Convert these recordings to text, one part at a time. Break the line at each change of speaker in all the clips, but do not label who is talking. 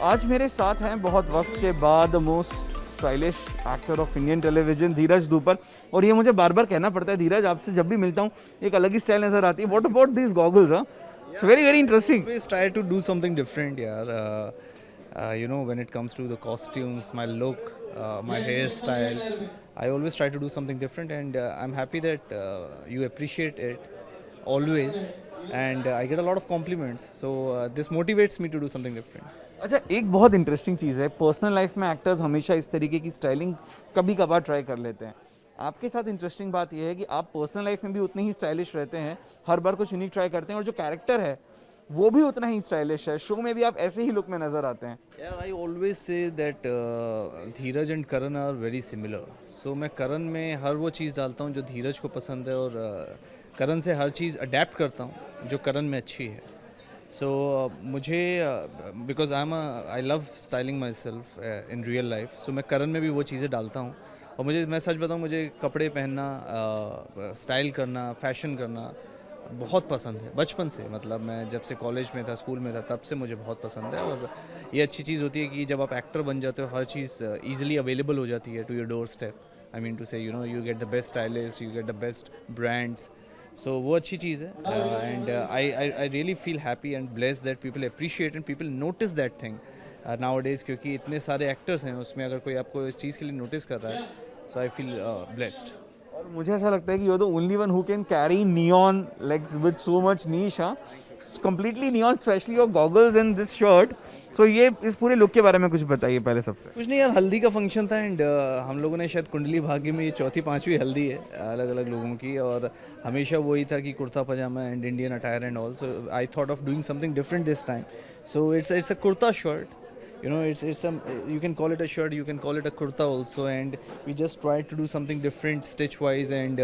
आज मेरे साथ हैं बहुत वक्त के बाद most stylish actor of Indian television Dheeraj Dhoopar. और ये मुझे बार बार कहना पड़ता है, धीरज आपसे जब भी मिलता हूँ एक अलग ही स्टाइल नजर आती है। What about this goggles? It's very very interesting.
Always try to do something different, yeah. You know, when it comes to the costumes, my look, my hairstyle, I always try to do something different, and I'm happy that you appreciate it always, and I get a lot of compliments. So this motivates me to do something different.
अच्छा, एक बहुत interesting चीज़ है, personal life में actors हमेशा इस तरीके की styling कभी कभार ट्राई कर लेते हैं। आपके साथ इंटरेस्टिंग बात यह है कि आप पर्सनल लाइफ में भी उतने ही स्टाइलिश रहते हैं, हर बार कुछ यूनिक ट्राई करते हैं, और जो कैरेक्टर है वो भी उतना ही स्टाइलिश है। शो में भी आप ऐसे ही लुक में नजर आते हैं।
Yeah, I always say that Dheeraj and Karan are very similar. So मैं करण में हर वो चीज़ डालता हूँ जो धीरज को पसंद है, और करण से हर चीज़ अडेप्ट करता हूँ जो करण में अच्छी है। So मुझे because I love styling myself in real life. So मैं करण में भी वो चीज़ें डालता हूँ। और मैं सच बताऊँ, मुझे कपड़े पहनना, स्टाइल करना, फैशन करना बहुत पसंद है बचपन से। मतलब मैं जब से कॉलेज में था, स्कूल में था, तब से मुझे बहुत पसंद है। और ये अच्छी चीज़ होती है कि जब आप एक्टर बन जाते हो, हर चीज़ ईजिली अवेलेबल हो जाती है to your doorstep. I mean to say, you know, you get the best stylist, you get the best brands. So वो अच्छी चीज़ है, and I really feel happy and blessed that people appreciate and people notice that thing nowadays. क्योंकि इतने सारे actors हैं, उसमें अगर कोई आपको इस चीज़ के लिए नोटिस कर रहा है, सो आई फील ब्लेस्ड।
और मुझे ऐसा लगता है कि you're the only one who can carry neon legs with so much niche, completely neon, especially your goggles and this shirt. So ये इस पूरे लुक के बारे में कुछ बताइए पहले सबसे।
कुछ नहीं यार, हल्दी का फंक्शन था, एंड हम लोगों ने शायद कुंडली भाग्य में ये चौथी पांचवी हल्दी है अलग अलग लोगों की, और हमेशा वही था कि kurta pajama and Indian attire and all. So I thought of doing something different this time. So it's a kurta shirt, you know, it's some, you can call it a shirt, you can call it a kurta also, and we just tried to do something different stitch wise, and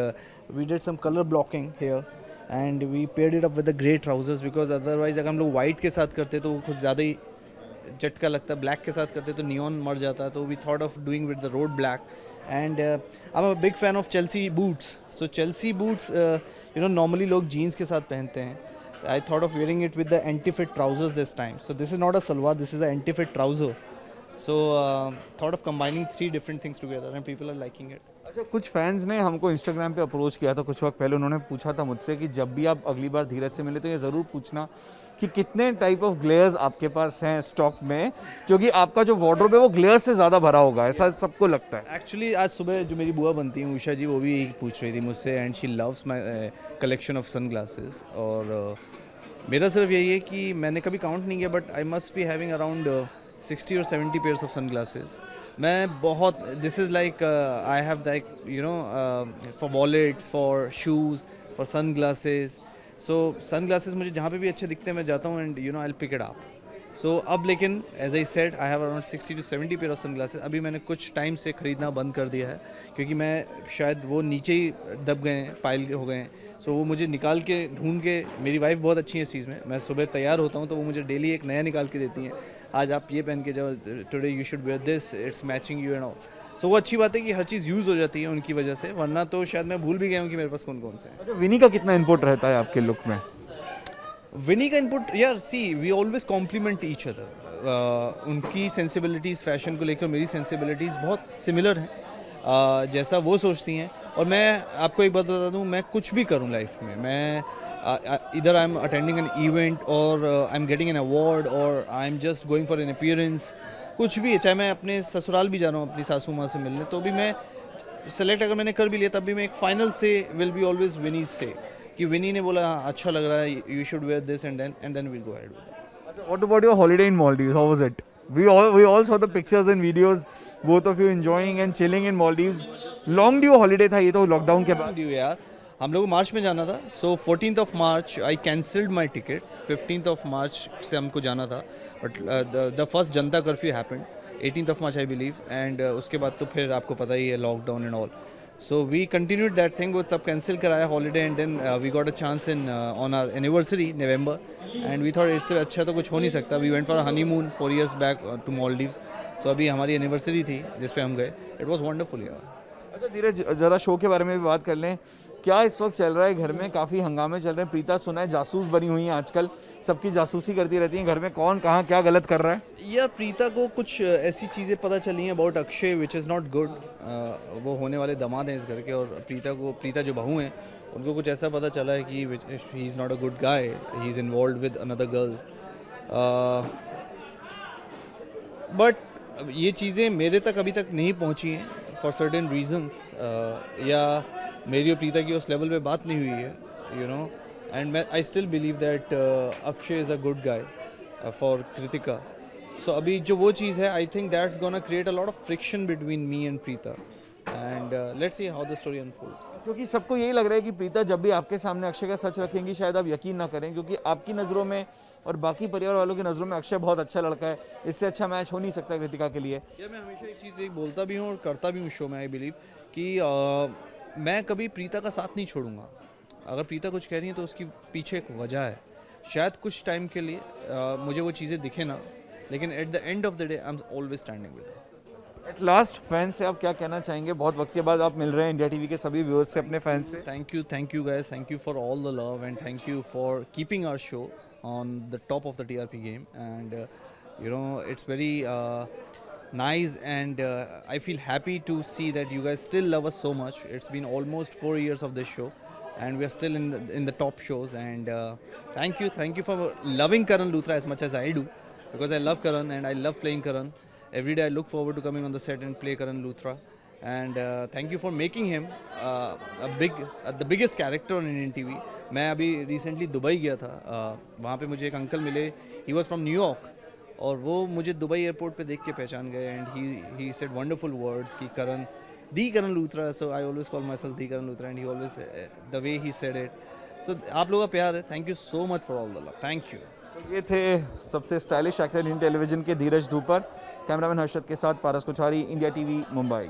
we did some color blocking here, and we paired it up with the grey trousers, because otherwise अगर हम लोग white के साथ करते तो कुछ ज़्यादा ही झटका लगता, ब्लैक के साथ करते तो नियॉन मर जाता। तो we thought of doing with the road black, and I'm a big fan of Chelsea boots. So Chelsea boots, you know, normally लोग jeans के साथ पहनते हैं। I thought of wearing it with the anti-fit trousers this time. So this is not a salwar, this is an anti-fit trouser. So thought of combining three different things together, and people are liking it.
अच्छा, कुछ fans ने हमको Instagram पे approach किया था कुछ वक्त पहले। उन्होंने पूछा था मुझसे कि जब भी आप अगली बार धीरज से मिले तो ये ज़रूर पूछना कि कितने टाइप ऑफ ग्लेयर्स आपके पास हैं स्टॉक में, क्योंकि आपका जो वार्डरोब है वो ग्लेयर से ज़्यादा भरा होगा, ऐसा सबको लगता है।
Actually आज सुबह जो मेरी बुआ बनती हैं उषा जी, वो भी पूछ रही थी मुझसे, and she loves my collection of sunglasses. और मेरा सिर्फ यही है कि मैंने कभी काउंट नहीं किया, but I must be having around 60 और 70 पेयर्स ऑफ सन ग्लासेस। मैं बहुत, this is like I have like, you know, for wallets, for shoes, for sunglasses. So sunglasses मुझे जहाँ पे भी अच्छे दिखते हैं मैं जाता हूँ, and you know I will pick it up. So अब लेकिन as I said, I have around 60 to 70 pair of sunglasses. अभी मैंने कुछ टाइम से ख़रीदना बंद कर दिया है, क्योंकि मैं शायद वो नीचे ही दब गए हैं, पाइल हो गए हैं। सो वो मुझे निकाल के ढूंढ के, मेरी वाइफ बहुत अच्छी है इस चीज़ में, मैं सुबह तैयार होता हूँ तो वो मुझे डेली एक नया निकाल के देती हैं। आज आप ये पहन के जाओ, today you should wear this, it's matching you and all. So वो अच्छी बात है कि हर चीज़ यूज़ हो जाती है उनकी वजह से, वरना तो शायद मैं भूल भी गया हूँ कि मेरे पास कौन कौन से हैं।
अच्छा, विनी का कितना इनपुट रहता है आपके लुक में?
विनी का इनपुट, यार see, we always compliment each other. उनकी सेंसिबिलिटीज़ फैशन को लेकर मेरी सेंसिबिलिटीज़ बहुत सिमिलर हैं, जैसा वो सोचती हैं। और मैं आपको एक बात बता दूं, मैं कुछ भी करूं लाइफ में, मैं इधर I am attending an event, और I am getting an award, और I am just going for an appearance, कुछ भी है, चाहे मैं अपने ससुराल भी जा रहा हूँ अपनी सासू माँ से मिलने, तो भी मैं सेलेक्ट अगर मैंने कर भी लिया, तब भी मैं एक फाइनल से विल बी ऑलवेज विनी से, कि विनी ने बोला अच्छा लग रहा है, you should wear this, and then will go ahead with that.
अच्छा, what about your holiday in Maldives? How was it? We all saw the pictures and videos, both of you enjoying and chilling in Maldives. Long due holiday था ये तो lockdown के बाद।
यार हम लोग को मार्च में जाना था, so 14th of March I cancelled my tickets. 15th of March से हमको जाना था, but the first Janata curfew happened 18th of March I believe, and उसके बाद तो फिर आपको पता ही है lockdown and all. So we continued that thing, वो तब कैंसिल कराया holiday, and then we got a chance in on our anniversary November, and we thought इससे अच्छा तो कुछ हो नहीं सकता। We went for honeymoon 4 years back to Maldives. So अभी हमारी एनिवर्सरी थी जिस पे हम गए, इट वाज वंडरफुल यार।
अच्छा धीरज, जरा शो के बारे में भी बात कर लें। क्या इस वक्त चल रहा है घर में? काफ़ी हंगामे चल रहे हैं। प्रीता सुना है जासूस बनी हुई हैं आजकल, सबकी जासूसी करती रहती हैं घर में, कौन कहाँ क्या गलत कर रहा है।
यार प्रीता को कुछ ऐसी चीज़ें पता चली हैं about Akshay which is not good. वो होने वाले दामाद हैं इस घर के, और प्रीता जो बहू हैं उनको कुछ ऐसा पता चला है कि he is not a good guy, he is involve with another girl. But ये चीज़ें मेरे तक अभी तक नहीं पहुंची हैं फॉर सर्टेन रीजंस, या मेरी और प्रीता की उस लेवल पे बात नहीं हुई है, you know. And I still believe that Akshay is a good guy for Kritika. So अभी जो वो चीज़ है, I think that's gonna create a lot of friction between me and Preeta, and let's see how the story unfolds.
क्योंकि सबको यही लग रहा है कि प्रीता जब भी आपके सामने अक्षय का सच रखेंगी शायद आप यकीन ना करें, क्योंकि आपकी नज़रों में और बाकी परिवार वालों की नज़रों में अक्षय बहुत अच्छा लड़का है, इससे अच्छा मैच हो नहीं सकता कृतिका के लिए।
या मैं हमेशा एक चीज़ बोलता भी हूँ और करता भी हूँ शो में, आई बिलीव कि मैं कभी प्रीता का साथ नहीं छोड़ूंगा। अगर प्रीता कुछ कह रही है तो उसकी पीछे एक वजह है, शायद कुछ टाइम के लिए मुझे वो चीज़ें दिखे ना, लेकिन at the end of the day I am always standing with her.
At last fan से आप क्या कहना चाहेंगे? बहुत वक्त के बाद आप मिल रहे हैं इंडिया टीवी के सभी व्यूअर्स से, अपने फैन से।
Thank you guys, thank you for all the love, and thank you for keeping our show on the top of the TRP game. And you know, it's very nice, and I feel happy to see that you guys still love us so much. It's been almost 4 years of this show, and we are still in the top shows. And thank you for loving Karan Luthra as much as I do, because I love Karan and I love playing Karan. Every day I look forward to coming on the set and play Karan Luthra. And thank you for making him the biggest character on Indian TV. मैं अभी recently Dubai गया था, वहाँ पे मुझे एक uncle मिले, he was from New York, और वो मुझे दुबई एयरपोर्ट पे देख के पहचान गए, and he said wonderful words कि Karan Luthra, so I always call myself the Karan Luthra, and he always the way he said it. So आप लोगों का प्यार है, thank you so much for all the love, thank you.
तो ये थे सबसे स्टाइलिश एक्टर इंडियन टेलीविजन के धीरज धूपर। कैमरामैन हर्षद के साथ पारस कुछारी, इंडिया टीवी मुंबई।